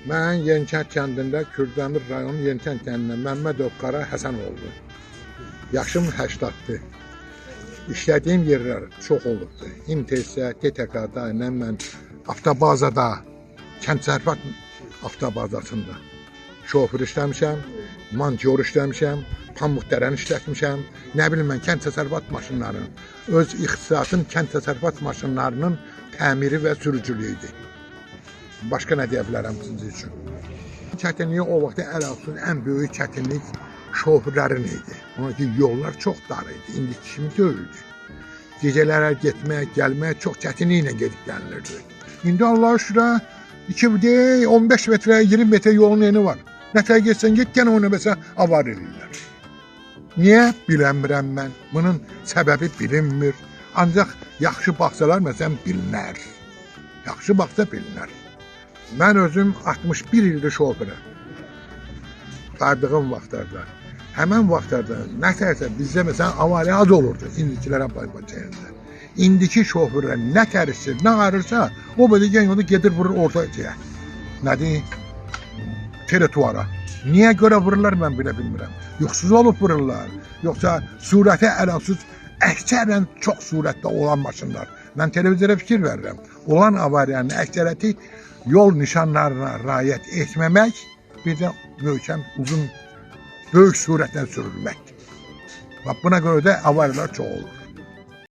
Mən Yenikənd kəndində, Kürdəmir rayonu Yenikənd kəndində Məmmədov Qara Həsənoğlu. Yaşım 80-dır. İşlədiyim yerlər çox olubdu. İMTS, TTK-da, mən avtobazada, kənd sərfat avtobazasında şoför işləmişəm, monteur işləmişəm, pamuk dərəni işlətmişəm. Nə bilim mən kənd təsərrüfat maşınlarının, öz ixtisasım kənd təsərrüfat maşınlarının təmiri və sürücülüyü idi. Başqa nə deyə bilərəm sizin üçün? Çətinliyi o vaxt əlaqəsiz ən böyük çətinlik şoförlərin idi. Ona ki, yollar çox dar idi, indiki kimi deyildi. Gecələrə getmək, gəlmək çox çətinliklə gedib gəlirdi. İndi Allah'a şükür 15 metre, 20 metre yolun eni var. Nətər getsən get, gənə onu məsələn avar edirlər. Niyə? Bilmirəm mən. Bunun səbəbi bilinmir. Ancaq yaxşı baxsalar məsələn bilinər. Yaxşı baxsa bilinər. Mən özüm 61 ildir şoförəm. Qardığım vaxtlarda. Həmən vaxtlarda nətərsə bizdə məsələn avariya az olurdu indikilərə baybaçayında. İndiki şoförlər nə tərisi, nə arırsa, o belə gəl gedir vurur ortaya. Nədir? Terituvara. Niyə görə vururlar mən bilə bilmirəm. Yoxsuz olub vururlar. Yoxsa surəti əlaqəsiz əksərən çox surətdə olan maşınlar. Mən televizora fikir verirəm. Olan avariyanın əksəriyyəti yol nişanlarına riayət etməmək, bir də möhkəm, uzun, böyük surətlə sürülmək. Buna görə də avariyalar çox olur.